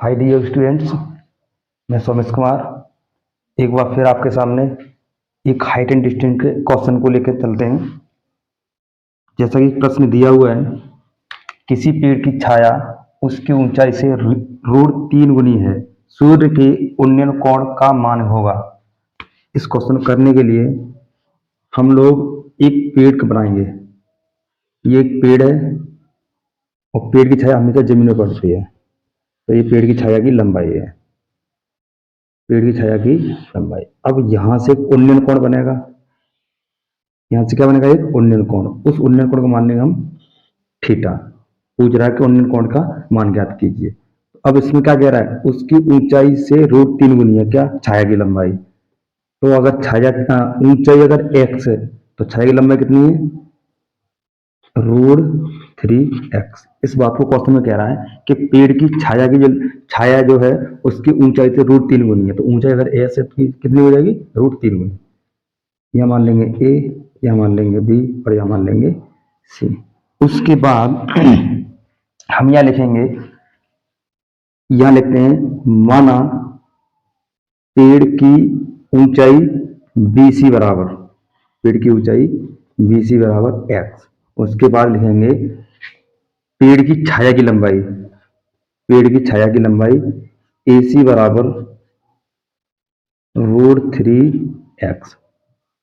Hi dear students, मैं सोमेश कुमार एक बार फिर आपके सामने एक हाइट एंड डिस्टेंस के क्वेश्चन को लेकर चलते हैं। जैसा कि प्रश्न दिया हुआ है, किसी पेड़ की छाया उसकी ऊंचाई से √3 गुनी है, सूर्य के उन्नयन कोण का मान होगा। इस क्वेश्चन करने के लिए हम लोग एक पेड़ को बनाएंगे। ये एक पेड़ है और पेड़ की छाया हमेशा जमीन में पड़ती है, तो ये पेड़ की छाया की लंबाई है। पेड़ की छाया की लंबाई। अब यहाँ से एक उन्नयन कोण बनेगा, यहाँ से क्या बनेगा, एक उन्नयन कोण। उस उन्नयन कोण को मान लेंगे हम थीटा। पूछ रहा है कि उन्नयन कोण का मान ज्ञात कीजिए। अब इसमें क्या कह रहा है, उसकी ऊंचाई से √3 गुनी है क्या, छाया की लंबाई। तो अगर छाया ऊंचाई अगर x है तो छाया की लंबाई कितनी है, √3x। इस बात को क्वेश्चन में कह रहा है कि पेड़ की छाया जो है उसकी ऊंचाई से √3 गुनी है। तो ऊंचाई अगर s है तो कितनी हो जाएगी, √3 गुनी। यहाँ मान लेंगे ए, यहाँ मान लेंगे बी और यहाँ मान लेंगे सी। उसके बाद हम यहाँ लिखेंगे, यहाँ लिखते हैं माना पेड़ की ऊंचाई BC बराबर, पेड़ की ऊंचाई BC बराबर x। उसके बाद लिखेंगे पेड़ की छाया की लंबाई, पेड़ की छाया की लंबाई AC बराबर √3x।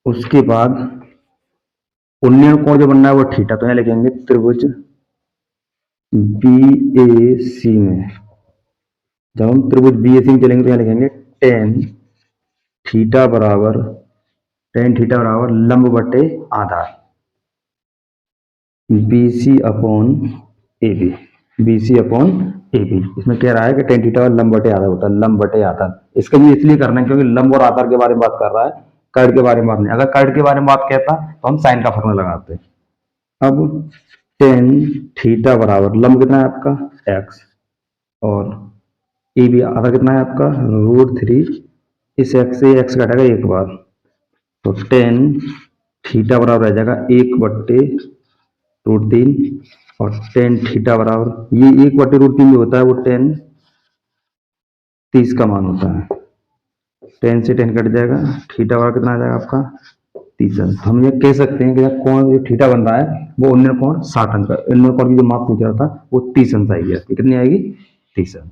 उसके बाद उन्नयन कोण जो बनना है वो थीटा, तो यहाँ लिखेंगे त्रिभुज BAC में, जब हम त्रिभुज BAC में चलेंगे तो यहाँ लिखेंगे tan थीटा बराबर लंब बटे आधार BC upon AB, BC upon AB। इसमें कह रहा है कि tan थीटा लंब बटे आधार होता है, लंब बटे आधार। इसका भी इसलिए करना है क्योंकि लंब और आधार के बारे में बात कर रहा है, कर्ड के बारे में बात नहीं। अगर कर्ड के बारे में बात कहता तो हम साइन का फॉर्मूला लगाते। अब tan थीटा बराबर लंब कितना है आपका x और ए बी आधा कितना है आपका √3। इस x से x घटेगा एक बार, तो tan थीटा बराबर रह जाएगा 1/√3। और tan थीटा बराबर ये 1/√3 जो होता है वो tan 30 का मान होता है। tan से tan कट जाएगा, थीटा बराबर कितना आ जाएगा आपका 30 अंश। हम ये कह सकते हैं कि कोण जो थीटा बन रहा है वो उन्नयन कोण 60 अंश का, उन्नयन कोण की जो माप पूछा था वो 30 अंश आएगी। कितनी आएगी, 30 अंश।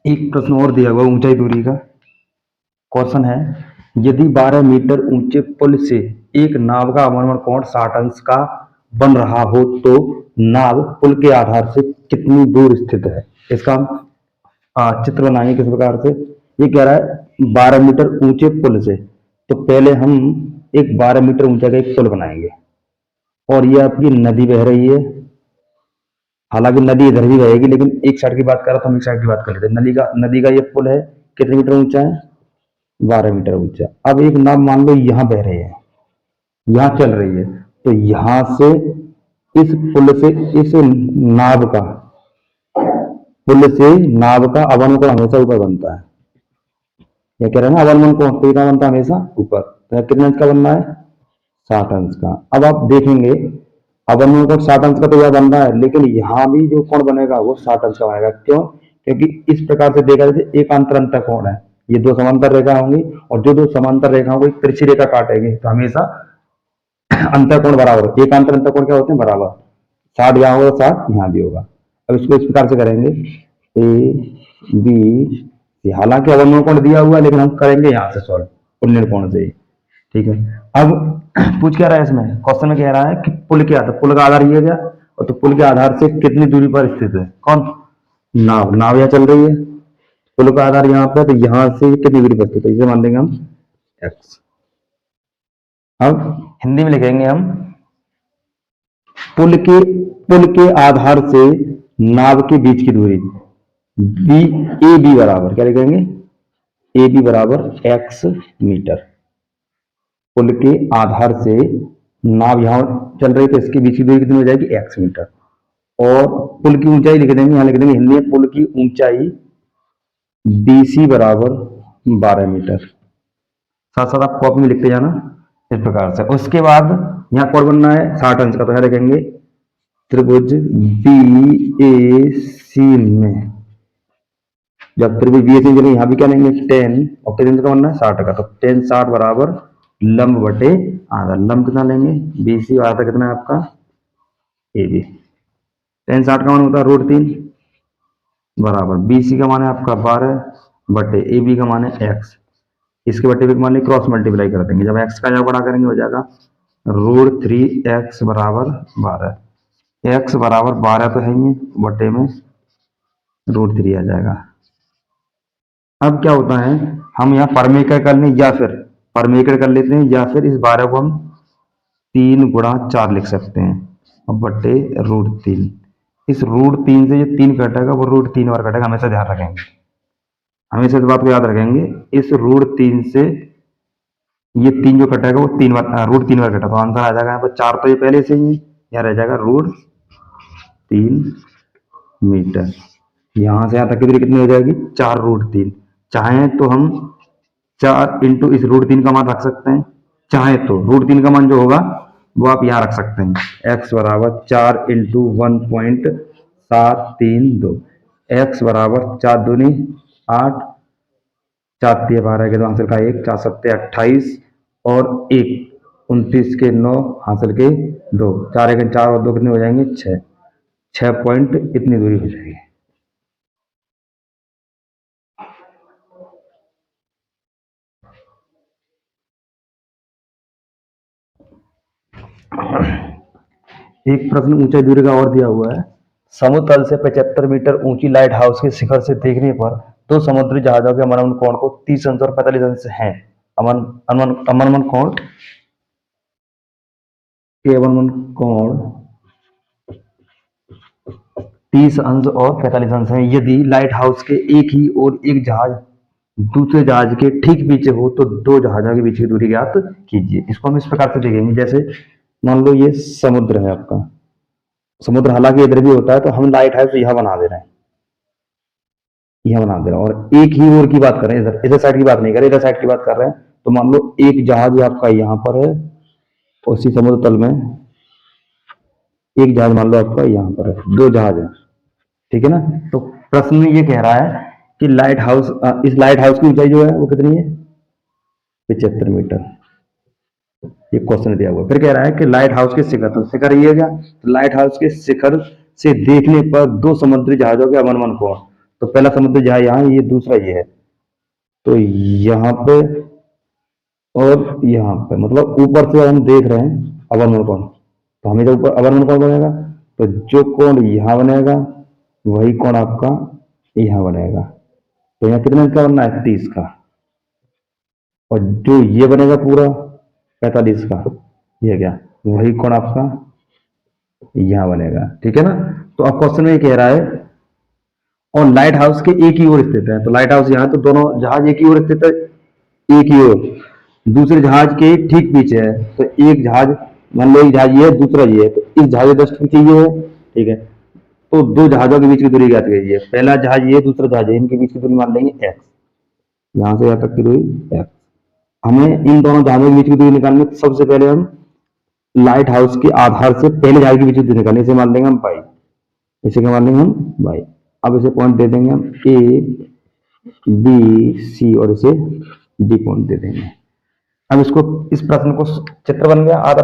एक प्रश्न और दिया हुआ ऊंचाई दूरी का क्वेश्चन है, यदि 12 मीटर ऊंचे पुल से एक नाव का अवनमन कोण 60 अंश का बन रहा हो तो नाव पुल के आधार से कितनी दूर स्थित है। इसका हम चित्र बनाएंगे किस प्रकार से। ये कह रहा है 12 मीटर ऊंचे पुल से, तो पहले हम एक 12 मीटर ऊंचा का एक पुल बनाएंगे और ये आपकी नदी बह रही है। हालांकि नदी इधर भी बहेगी लेकिन एक साइड की बात कर रहा तो हम एक साइड की बात कर लेते हैं। नदी का ये पुल है, कितने मीटर ऊंचा है, 12 मीटर ऊंचा। अब एक नाव मान लो यहाँ बह रही है, यहाँ चल रही है, तो यहाँ से इस पुल से इस नाव का पुल से नाव का अवनमन कोण हमेशा ऊपर बनता है। यह कह रहे हैं ना अवनमन कोण तो कितना बनता है, हमेशा ऊपर। तो कितने अंश का बनना है, 60 अंश का। अब आप देखेंगे अवनमन कोण 60 अंश का तो यह बन रहा है, लेकिन यहाँ भी जो कोण बनेगा वो 60 अंश का बनेगा। क्यों, क्योंकि इस प्रकार से देखा जाए एक अंतर कोण है, ये दो समांतर रेखा होंगी और जो दो समांतर रेखाओं को एक तिरछी रेखा काटेगी तो हमेशा अंतर कोण बराबर, एक अंतर कोण क्या होते हैं, बराबर। 60 यहाँ होगा, 60 यहाँ भी होगा। अब इसको इस प्रकार से करेंगे ए बी, हालांकि अवनमन कोण दिया हुआ है लेकिन हम करेंगे यहाँ से सॉल्व उन्नयन कोण से, ठीक है। अब पूछ क्या रहा है इसमें, क्वेश्चन में कह रहा है कि पुल के आधार, पुल का आधार ये गया और तो पुल के आधार से कितनी दूरी पर स्थित है कौन, नाव यहाँ चल रही है। पुल का आधार यहाँ पे, तो यहाँ से कितनी दूरी पर स्थित है, इसे मान लेंगे हम x। अब हिंदी में लिखेंगे हम पुल के आधार से नाव के बीच की दूरी बी ए बी बराबर क्या लिखेंगे, ए बी बराबर x मीटर। पुल के आधार से नाव यहाँ चल रही तो इसके बीच की दूरी कितनी हो जाएगी, x मीटर। और पुल की ऊंचाई लिख देंगे, यहाँ लिख देंगे हिंदी में पुल की ऊंचाई BC बराबर 12 मीटर। साथ साथ आप कॉपी में लिखते जाना इस प्रकार से। उसके बाद यहाँ कोण बनना है 60 अंश का, तो यहाँ लिखेंगे त्रिभुज बी ए सी में, जब त्रिभुज बी ए सी में यहाँ भी क्या लेंगे 10 और कितने का बनना है 60 का, तो 10 60 बराबर लंब बटे आधा। लंब कितना लेंगे बी सी, आधा कितना है आपका ए बी। 10 60 का मान होता है √3 बराबर बी सी का मान है आपका 12 बटे ए बी का मान है एक्स। इसके बटे भी मान ली क्रॉस मल्टीप्लाई कर देंगे, जब एक्स का जब बड़ा करेंगे हो जाएगा √3x बराबर 12। एक्स बराबर 12 तो है ही, बटे में √3 आ जाएगा। अब क्या होता है, हम यहाँ परमेकर कर लें या फिर परमेकर कर लेते हैं, या फिर इस 12 को हम 3 गुणा 4 लिख सकते हैं अब बटे √3। इस √3 से जो 3 कटेगा वो √3 बार कटेगा, हमेशा ध्यान रखेंगे, हमेशा इस बात को याद रखेंगे। इस √3 से ये 3 जो कटेगा वो 3 बार √3 बार कटा, तो आंसर आ जाएगा यहाँ पर 4, तो ये पहले से ही यहाँ रह जाएगा √3 मीटर। यहाँ से यहाँ तक की दूरी कितनी हो जाएगी 4√3। चाहें तो हम 4 इंटू इस √3 का मान रख सकते हैं, चाहे तो √3 का मान जो होगा वो आप यहाँ रख सकते हैं। x बराबर 4 इंटू 1.732, एक्स बराबर 4 दूनी 8, 4 तिया 12 के 2 हासिल का 1, 4 सत्ते 28 और 1 29 के 9 हासिल के 2, 4 1 4 और 2 कितने हो जाएंगे 6, 6 पॉइंट इतनी दूरी हो जाएगी। एक प्रश्न ऊंचाई दूरी का और दिया हुआ है। समुद्र तल से 75 मीटर ऊंची लाइट हाउस के शिखर से देखने पर दो समुद्री जहाजों के अमन कोण को 30 अंश और 45 अंश है। अमन अमन अमन कोण के अमन कोण 30 अंश और 45 अंश है। यदि लाइट हाउस के एक ही और एक जहाज दूसरे जहाज के ठीक पीछे हो तो दो जहाजों के बीच की दूरी ज्ञात कीजिए। इसको हम इस प्रकार से देखेंगे, जैसे मान लो ये समुद्र है आपका, समुद्र हालांकि इधर भी होता है, तो हम लाइट हाउस यहाँ बना दे रहे हैं, यहाँ बना दे रहे हैं, और एक ही ओर की बात कर रहे हैं, इधर इधर साइड की बात नहीं कर रहे, इधर साइड की बात कर रहे हैं। तो मान लो एक जहाज आपका यहाँ पर है, उसी समुद्र तल में एक जहाज मान लो आपका यहाँ पर है, दो जहाज है, ठीक है ना। तो प्रश्न में ये कह रहा है कि लाइट हाउस, इस लाइट हाउस की ऊंचाई जो है वो कितनी है 75 मीटर, ये क्वेश्चन दिया हुआ। फिर कह रहा है कि लाइट हाउस के शिखर, तो शिखर ये क्या, तो लाइट हाउस के शिखर से देखने पर दो समुद्री जहाजों के अवनमन कोण, तो पहला समुद्री जहाज यहाँ, ये दूसरा ये है, तो यहाँ पे और यहाँ पे, मतलब ऊपर से हम देख रहे हैं अवनमन कोण, तो हमें जब ऊपर अवनमन कोण बनेगा तो जो कोण यहाँ बनेगा वही कोण आपका यहाँ बनेगा। तो यहाँ कितने का बनना है 30 का, और जो ये बनेगा पूरा 45 का, ये क्या वही कोण आपका यहां बनेगा, ठीक है ना। तो अब क्वेश्चन में ये कह रहा है और लाइट हाउस के एक ही ओर स्थित है, तो लाइट हाउस यहाँ, तो दोनों जहाज एक ही ओर स्थित है, एक ही ओर, दूसरे जहाज के ठीक पीछे है। तो एक जहाज मान लो एक जहाज ये है, दूसरा ये है, तो इस जहाज के जस्ट पीछे ये है, ठीक है। तो दो जहाजों के बीच की दूरी ज्ञात कीजिए। पहला जहाज ये, दूसरा जहाज है, इनके बीच की दूरी मान लेंगे एक्स, यहां से यहां तक की दूरी एक्स। हमें इन दोनों जहाजों के बीच की दूरी निकालनी, तो सबसे पहले हम लाइट हाउस के आधार से पहले जहाज के बीच की दूरी निकालनी, इसे मान लेंगे हम बाई, इसे क्या मान लेंगे हम बाई। अब इसे पॉइंट दे देंगे हम ए बी सी और इसे डी पॉइंट दे देंगे। अब इसको, इस प्रश्न को चित्र बन गया, आधा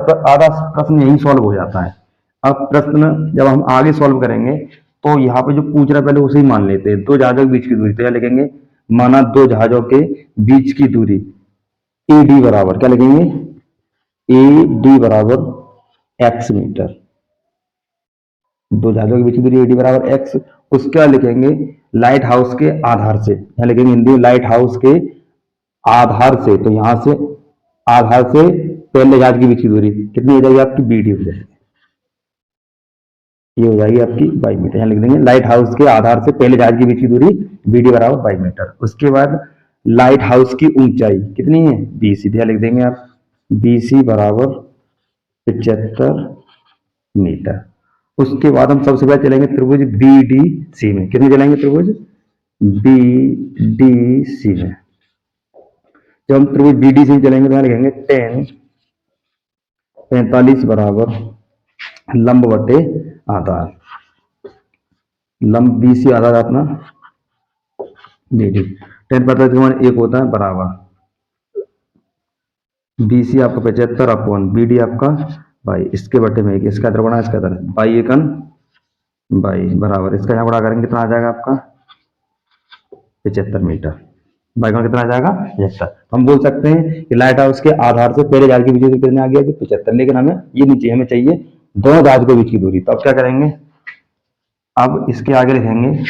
प्रश्न यही सॉल्व हो जाता है। अब प्रश्न जब हम आगे सॉल्व करेंगे तो यहाँ पे जो पूछ रहा है पहले उसे ही मान लेते हैं। दो जहाजों के बीच की दूरी, तो क्या लिखेंगे, माना दो जहाजों के बीच की दूरी ए डी बराबर क्या लिखेंगे, ए डी बराबर एक्स मीटर, दो जहाजों के बीच की दूरी ए डी बराबर एक्स। उसका लिखेंगे लाइट हाउस के आधार से, यहाँ लिखेंगे हिंदी लाइट हाउस के आधार से, तो यहां से आधार से पहले जहाज के बीच की दूरी कितनी हो जाएगी आपकी बी डी हो जाएगी, ये हो जाएगी आपकी 22 मीटर। यहाँ लिख देंगे लाइट हाउस के आधार से पहले जहाज के बीच की दूरी बी डी बराबर 22 मीटर। उसके बाद लाइट हाउस की ऊंचाई कितनी है बी सी, यहाँ लिख देंगे आप बी सी बराबर 75 मीटर। उसके बाद हम सबसे पहले चलेंगे त्रिभुज बी डी सी में, कितने चलेंगे त्रिभुज बी डी सी में। जब हम त्रिभुज बी डी से चलेंगे तो यहाँ लिखेंगे 10 45 बराबर लंब बटे आधार। लंब बी सी आधार अपना बी डी। 10 45 एक होता है बराबर बी सी आपका 75 अपॉन बी डी आपका बाई, इसके बटे में एक, इसका इधर बना इसका इधर बाई एकन बाई बराबर, इसका यहाँ बड़ा करेंगे कितना आ जाएगा आपका 75 मीटर। बाइकॉन कितना आ जाएगा 75। हम बोल सकते हैं कि लाइट हाउस के आधार से पहले जहाज के बीच से कितने आ गया 75, लेकिन हमें ये नहीं चाहिए, हमें चाहिए दोनों जहाज के बीच की दूरी। तो अब क्या करेंगे, अब इसके आगे लिखेंगे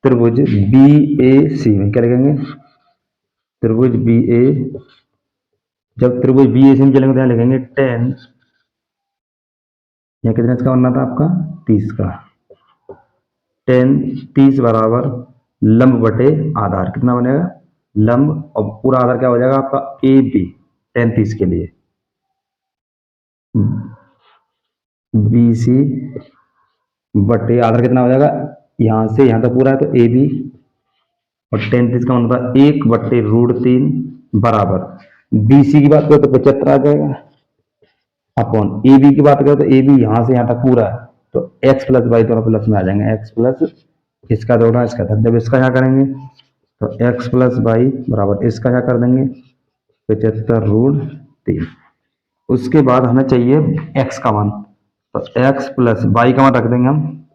त्रिभुज बी ए सी में क्या लिखेंगे त्रिभुज बी ए। जब त्रिभुज बी ए सी में चलेंगे तो यहाँ लिखेंगे 10, यहाँ कितने इसका बनना था आपका 30 का, 10 30 बराबर लंब बटे आधार, कितना बनेगा लंब, और पूरा आधार क्या हो जाएगा आपका ए बी 10 30 के लिए, बी सी बटे आधार कितना हो जाएगा, यहां से यहां तक पूरा है तो ए बी, और 10 30 का मतलब 1/√3 बराबर बी सी की बात करें तो 75 आ जाएगा, अपॉन ए बी की बात करें तो ए बी यहां से यहां तक पूरा है तो एक्स प्लस वाई दोनों प्लस में आ जाएंगे, एक्स प्लस इसका दोनों इसका था। जब इसका यहाँ करेंगे तो एक्स प्लस वाई बराबर इसका यहाँ कर देंगे 75√3। उसके बाद हमें चाहिए एक्स का मान, तो एक्स प्लस वाई का मान रख देंगे हम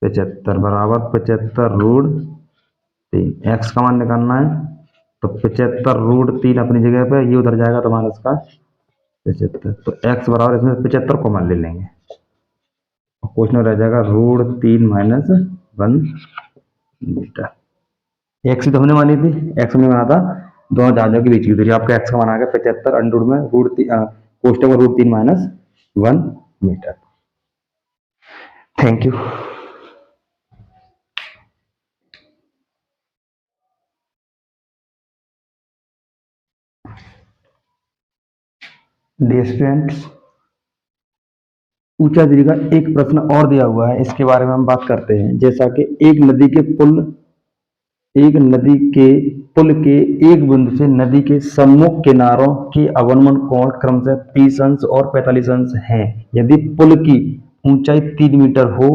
75 बराबर 75√3। एक्स का मान निकालना है तो 75√3 अपनी जगह पे, ये उधर जाएगा तो माइनस का 75, तो एक्स बराबर इसमें 75 को मान ले लेंगे, क्वेश्चन रह जाएगा √3 माइनस 1 मीटर। एक्स तो हमने मानी थी, एक्स हमने माना था दोनों जहाजों के बीच की दूरी, आपका एक्स का मान आ गया 75 अंडर में कोष्टक में √3 minus 1 metre. Thank you. Dear students, ऊंचा दूरी का एक प्रश्न और दिया हुआ है, इसके बारे में हम बात करते हैं। जैसा कि एक नदी के पुल के एक बिंदु से नदी के सम्मुख किनारों के अवनमन कोण क्रमशः 30 अंश और 45 अंश हैं। यदि पुल की ऊंचाई 3 मीटर हो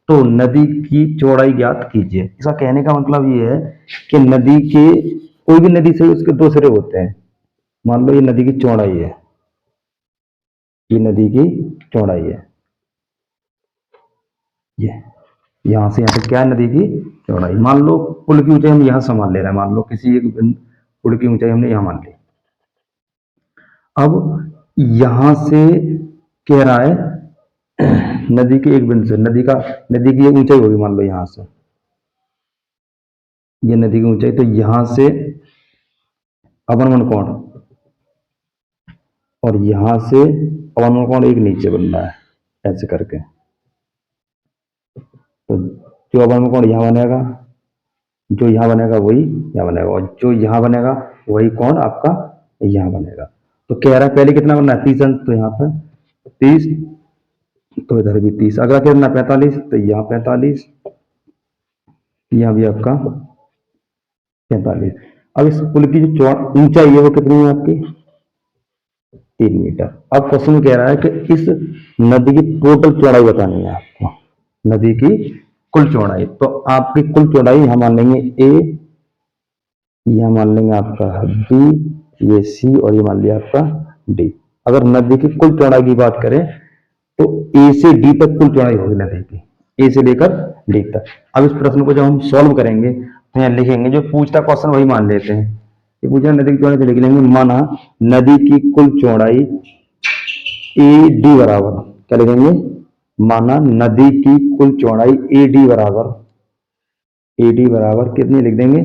तो नदी की चौड़ाई ज्ञात कीजिए। इसका कहने का मतलब ये है कि नदी के कोई भी नदी से उसके दो सिरे होते हैं। मान लो ये नदी की चौड़ाई है, ये नदी की चौड़ाई है, ये यहां से यहां तक क्या है नदी की चौड़ाई। मान लो पुल की ऊंचाई हम यहां से मान ले रहे हैं, मान लो किसी एक पुल की ऊंचाई हमने यहां मान ली। अब यहां से कह रहा है नदी के एक बिंदु से नदी की ये ऊंचाई होगी, मान लो यहां से ये नदी की ऊंचाई, तो यहां से अवनमन कोण और यहां से अवनमन कोण एक नीचे बन रहा है ऐसे करके, तो जो अवनमन कोण यहां बनेगा, जो यहां बनेगा वही यहां बनेगा, और जो यहां बनेगा वही कोण आपका यहां बनेगा। तो कह रहा है पहले कितना बनना है 30 अंश, तो यहाँ पे 30, तो इधर भी 30, अगला कितना 45, तो यहाँ 45, यहाँ भी आपका 45। अब इस पुल की जो ऊंचाई है वो कितनी है आपकी 3 मीटर। अब क्वेश्चन कह रहा है कि इस नदी की टोटल चौड़ाई बतानी है आपको, नदी की कुल चौड़ाई। तो आपकी कुल चौड़ाई यहां मान लेंगे ए, यहां मान लेंगे आपका बी, ये सी, और ये मान लिया आपका डी। अगर नदी की कुल चौड़ाई की बात करें तो ए से डी तक कुल चौड़ाई होगी नदी की, ए से लेकर डी तक। अब इस प्रश्न को जब हम सॉल्व करेंगे तो यहाँ लिखेंगे, जो पूछता क्वेश्चन वही मान लेते हैं। ये पूछा नदी की चौड़ाई तो लिख लेंगे, माना नदी की कुल चौड़ाई ए डी बराबर, क्या लिखेंगे, माना नदी की कुल चौड़ाई ए डी बराबर कितनी लिख देंगे।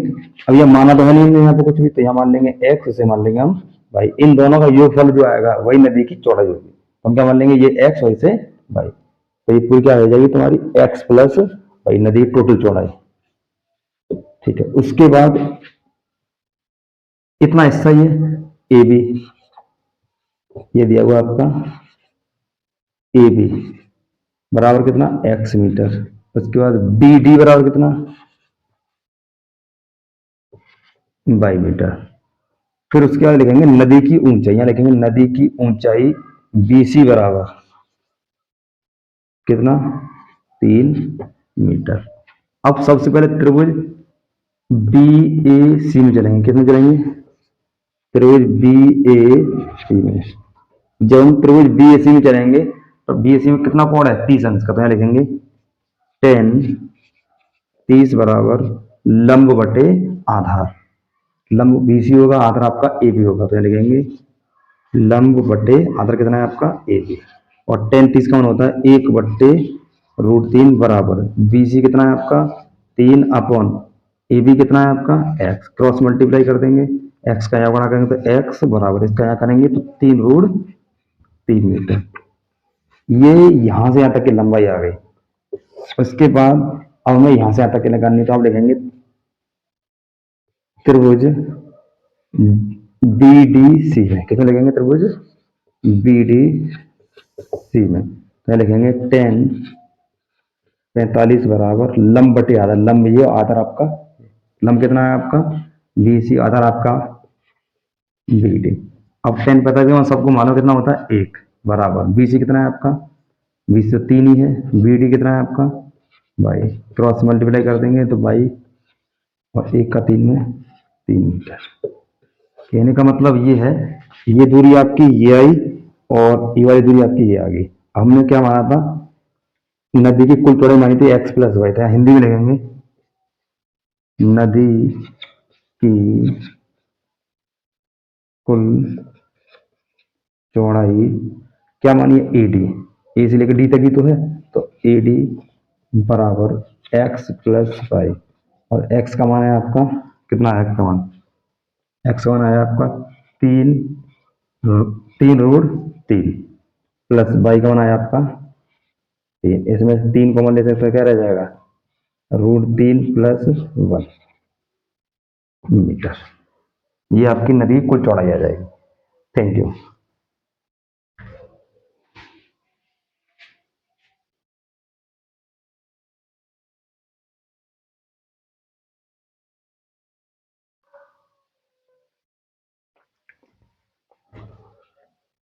अब ये माना तो है नहीं यहाँ पे कुछ भी, तो यहाँ मान लेंगे एक्स, इसे मान लेंगे हम भाई, इन दोनों का योगफल जो आएगा वही नदी की चौड़ाई होगी। हम क्या मान लेंगे, ये एक्स और इसे भाई, तो ये पूरी क्या हो जाएगी तुम्हारी एक्स प्लस भाई नदी की टोटल चौड़ाई। ठीक है, उसके बाद इतना हिस्सा ये ए बी, ये दिया हुआ आपका ए बी बराबर कितना एक्स मीटर। उसके बाद बी डी बराबर कितना बाई मीटर। फिर उसके बाद लिखेंगे नदी की ऊंचाई, यहाँ लिखेंगे नदी की ऊंचाई BC बराबर कितना 3 मीटर। अब सबसे पहले त्रिभुज BAC में चलेंगे, किसमें चलेंगे त्रिभुज BAC में। जब हम त्रिभुज BAC में चलेंगे तो BAC में कितना कोण है 30 अंश का, तो यहाँ लिखेंगे 10 30 बराबर लंब बटे आधार। लंब BC होगा, आधार आपका AB होगा, तो यहाँ लिखेंगे लंब बटे आधार कितना है आपका AB। और 10 30 का मान होता है 1/√3 बराबर BC कितना है आपका 3 अपॉन AB कितना है आपका x, क्रॉस मल्टीप्लाई कर देंगे, x का यहाँ गुणा करेंगे तो x बराबर इसका यहाँ करेंगे तो 3√3 मीटर। ये यहां से यहां तक की लंबाई आ गई। उसके बाद अब हमें यहां से यहां तक की निकालनी, तो आप लिखेंगे त्रिभुज BDC है, किसमें लिखेंगे त्रिभुज BDC में, तो लिखेंगे 10 45 बराबर लंब बटे आधार, लंब ये आधार आपका, लंब कितना है आपका BC, आधार आपका BD। अब 10 45 सबको मालूम कितना होता है 1 बराबर BC कितना है आपका BC तो 3 ही है, BD कितना है आपका बाई, क्रॉस मल्टीप्लाई कर देंगे तो बाई और 1 का 3 में 3 मीटर। कहने का मतलब ये है, ये दूरी आपकी ये आई और ये वाली दूरी आपकी ये आ गई। हमने क्या माना था नदी की कुल चौड़ाई मानी थी x प्लस वाई, था हिंदी में लिखेंगे नदी की कुल चौड़ाई क्या मानी है AD, A से लेकर D तक ही तो है, तो AD बराबर x प्लस वाई, और x का मान है आपका कितना है, x का मान आया आपका 3√3 प्लस वाई का मान आया आपका 3, इसमें 3 कॉमन ले सकते क्या रह जाएगा √3 प्लस 1 मीटर। ये आपकी नदी की कुल चौड़ाई आ जाएगी। Thank you.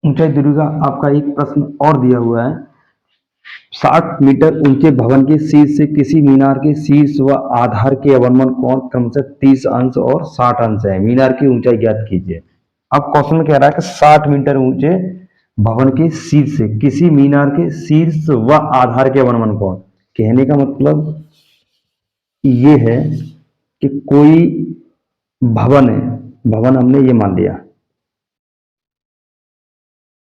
ऊंचाई दूरी का आपका एक प्रश्न और दिया हुआ है, 60 मीटर ऊंचे भवन के शीर्ष से किसी मीनार के शीर्ष व आधार के अवनमन कोण क्रमशः 30 अंश और 60 अंश है, मीनार की ऊंचाई ज्ञात कीजिए। अब क्वेश्चन में कह रहा है कि 60 मीटर ऊंचे भवन के शीर्ष से किसी मीनार के शीर्ष व आधार के अवनमन कोण, कहने का मतलब ये है कि कोई भवन है, भवन हमने ये मान लिया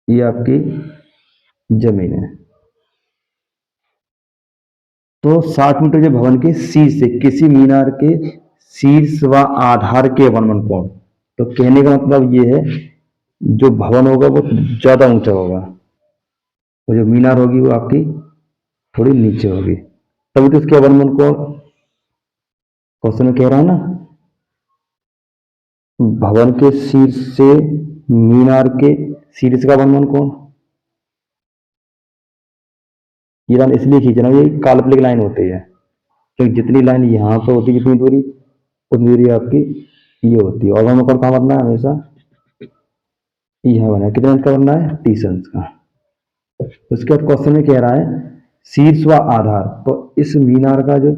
ये आपकी जमीन है, तो 60 मीटर जो भवन के शीर्ष से किसी मीनार के शीर्ष व आधार के अवनमन कोण, तो कहने का मतलब ये है जो भवन होगा वो ज्यादा ऊंचा होगा, और जो मीनार होगी वो आपकी थोड़ी नीचे होगी, तभी तो इसके अवनमन कोण क्वेश्चन में कह रहा है ना, भवन के शीर्ष से मीनार के शीर्ष का अवनमन कोण, ये लाइन इसलिए खींचना, ये काल्पनिक लाइन होती है, क्योंकि जितनी लाइन यहाँ पे होती है जितनी दूरी उतनी दूरी आपकी ये होती है, और अवनमन कोण कहाँ बनना है हमेशा यह बना है, कितने अंश का बनना है 30 अंश का। उसके बाद क्वेश्चन में कह रहा है शीर्ष व आधार, तो इस मीनार का जो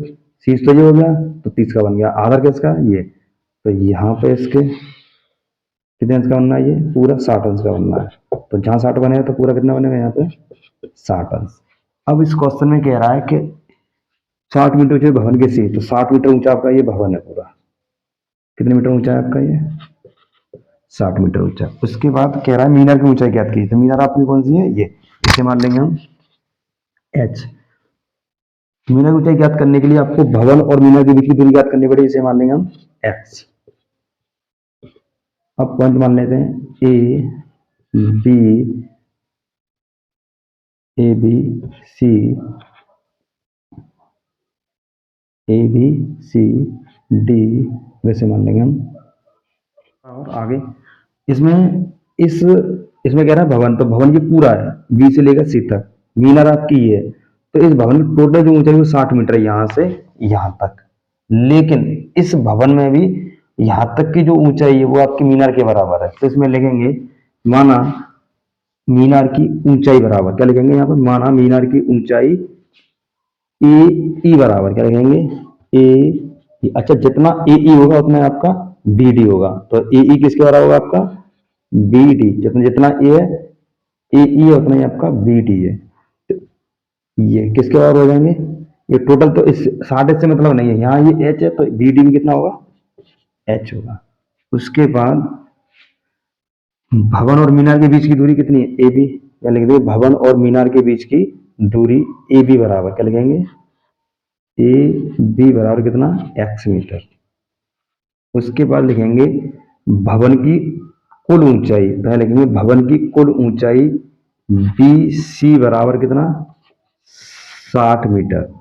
शीर्ष तो ये हो गया तो 30 का बन गया, आधार किसका ये, तो यहाँ पे इसके कितने अंश का बनना है, ये पूरा 60 अंश का बनना है, तो जहां 60 बनेगा तो पूरा कितना बनेगा यहाँ पे 60 अंश। अब इस क्वेश्चन में कह रहा है कि 60 मीटर ऊंचे भवन के शीर्ष, तो 60 मीटर ऊंचा आपका ये भवन है पूरा, कितने मीटर ऊंचा है आपका ये 60 मीटर ऊंचा। उसके बाद कह रहा है मीनार की ऊंचाई ज्ञात कीजिए, तो मीनार आपकी कौन सी है ये, इसे मान लेंगे हम h। मीनार की ऊंचाई ज्ञात करने के लिए आपको भवन और मीनार के बीच की दूरी ज्ञात करनी पड़ेगी, इसे मान लेंगे हम x। अब पॉइंट मान लेते हैं ए बी सी डी, वैसे मान लेंगे हम। और आगे इसमें इसमें कह रहा है भवन, तो भवन ये पूरा है बी से लेकर सी तक, मीनार आपकी ये है, तो इस भवन की टोटल जो ऊंचाई वो 60 मीटर है यहाँ से यहाँ तक, लेकिन इस भवन में भी यहाँ तक की जो ऊंचाई है वो आपकी मीनार के बराबर है। तो इसमें लिखेंगे माना मीनार की ऊंचाई बराबर, क्या लिखेंगे यहाँ पर, माना मीनार की ऊंचाई ए ई बराबर, क्या लिखेंगे, ए, अच्छा जितना ए ई होगा उतना आपका बी डी होगा। तो ए ई किसके बराबर होगा आपका, बी डी, जितना जितना ए है ए ई है उतना ही आपका बी डी है। तो ये किसके बराबर हो जाएंगे, ये टोटल तो इस 60 से मतलब नहीं है, यहाँ ये एच है तो बी डी भी कितना होगा, एच होगा। उसके बाद भवन और मीनार के बीच की दूरी कितनी है, ए बी, क्या लिख देंगे, भवन और मीनार के बीच की दूरी ए बी बराबर, क्या लिखेंगे, ए बी बराबर कितना, एक्स मीटर। उसके बाद लिखेंगे भवन की कुल ऊंचाई, पहले लिखेंगे भवन की कुल ऊंचाई बी सी बराबर कितना, 60 मीटर।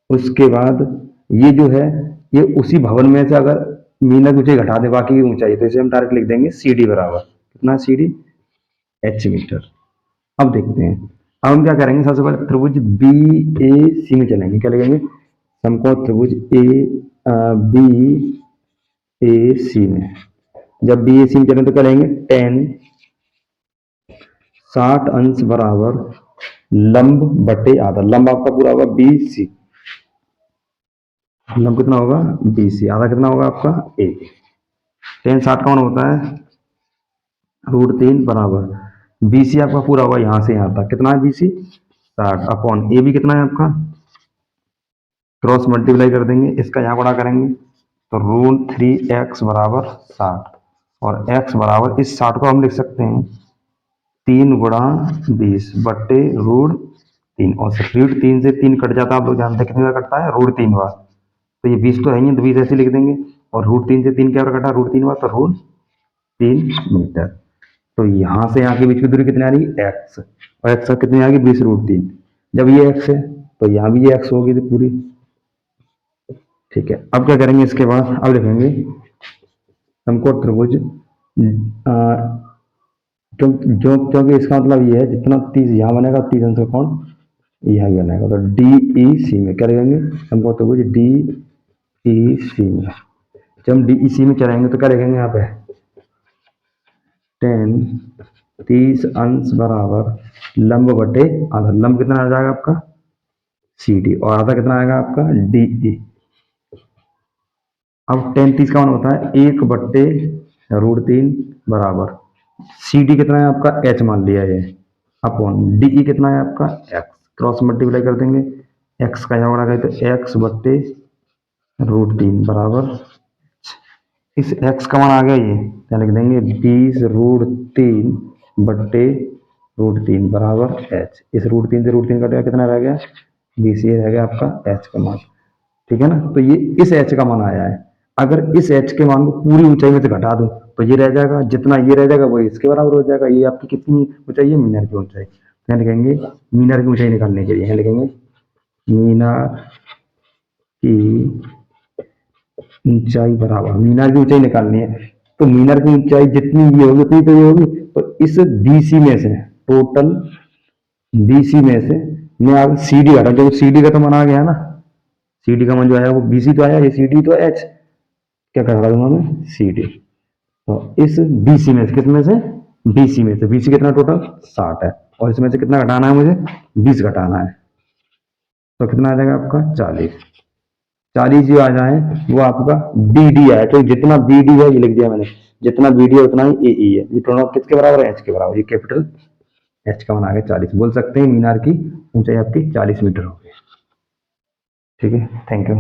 उसके बाद ये जो है ये उसी भवन में से अगर मीनार की ऊंचाई घटा दे बाकी की ऊंचाई, तो इसे हम डायरेक्ट लिख देंगे सी डी बराबर कितना, सी डी एच मीटर। अब देखते हैं, अब हम क्या करेंगे, सबसे पहले त्रिभुज बी ए सी में चलेंगे, क्या लिखेंगे, समकोण त्रिभुज ए बी ए सी में, जब बी ए सी में चलें तो क्या लेंगे, टेन 60 अंश बराबर लंब बटे आधा, लंब आपका पूरा होगा बी सी, लंब कितना होगा बी सी, आधा कितना होगा आपका ए, टेन 60 कौन होता है, √3 बराबर बी सी आपका पूरा होगा यहां से यहां तक, कितना है बी सी 60 अपॉन ए भी कितना है आपका, क्रॉस मल्टीप्लाई कर देंगे, इसका यहाँ गुणा करेंगे तो √3x बराबर 60, और x बराबर इस 60 को हम लिख सकते हैं 3 गुणा 20 बट्टे √3, और √3 से 3 कट जाता है, आप लोग जानते हैं कितनी बार कटता है, √3 बार। तो ये 20 तो है ही, तो 20 ऐसे लिख देंगे, और √3 से 3 क्या बार कटा, √3 बार, तो √3 मीटर। तो यहाँ से यहाँ के बीच की दूरी कितनी आ रही है, x, और x कितनी आ गई 20 √3, जब ये x है तो यहाँ भी ये x होगी तो पूरी, ठीक है। अब क्या करेंगे इसके बाद, अब लिखेंगे समकोण त्रिभुज क्योंकि इसका मतलब ये है जितना 30 यहाँ बनेगा 30 अंश का कोण यहाँ भी बनेगा, तो डी ई सी में क्या लिखेंगे, समकोण त्रिभुज डी ई सी में, जब हम डी ई सी में चलेंगे तो क्या लिखेंगे यहाँ पे, 30 अंश बराबर लंब बटे आधा, लंब कितना आ जाएगा आपका सी डी, और आधा कितना आएगा आपका डी ई। अब 30 का मान होता है 1/√3 बराबर सी डी कितना है आपका h मान लिया है, अपॉन डी ई कितना है आपका x, क्रॉस मल्टीप्लाई कर देंगे, x का यहाँ बड़ा तो x/√3 बराबर, इस x का मान आ गया ये, क्या लिख देंगे 20 √3/√3 बराबर h, इस √3 से √3 कटेगा कितना रह गया 20, ये रह गया आपका h का मान, ठीक है ना। तो ये इस h का मान आया है, अगर इस h के मान को पूरी ऊंचाई में से घटा दूं तो ये रह जाएगा, जितना ये रह जाएगा वो इसके बराबर हो जाएगा। ये आपकी कितनी ऊंचाई है, मीनार की ऊंचाई, यहाँ लिखेंगे मीनार की ऊंचाई निकालने के लिए, यहाँ लिखेंगे मीनार की ऊंचाई बराबर, मीनार की ऊंचाई निकालनी है तो मीनार की ऊंचाई जितनी ये होगी उतनी तो ये होगी, तो इस बीसी में से टोटल बीसी में से मैं अब सी डी घटा, जो सी डी का तो मान आ गया ना, सी डी का मान जो आया वो बीसी तो आया, ये सी डी तो एच, क्या कर दूंगा मैं सी डी, तो इस बीसी में से कितने से, बीसी में से, बीसी कितना टोटल 60 है, और इसमें से कितना घटाना है मुझे 20 घटाना है, तो कितना आ जाएगा आपका 40 जो आ जाए वो आपका बी डी है, तो जितना बी डी है ये लिख दिया मैंने, जितना बी डी है उतना ही ए ई है, ये प्रोनाउन किसके बराबर है, एच के बराबर, ये कैपिटल एच का मान आ गया 40, बोल सकते हैं मीनार की ऊंचाई आपकी 40 मीटर होगी, ठीक है। Thank you.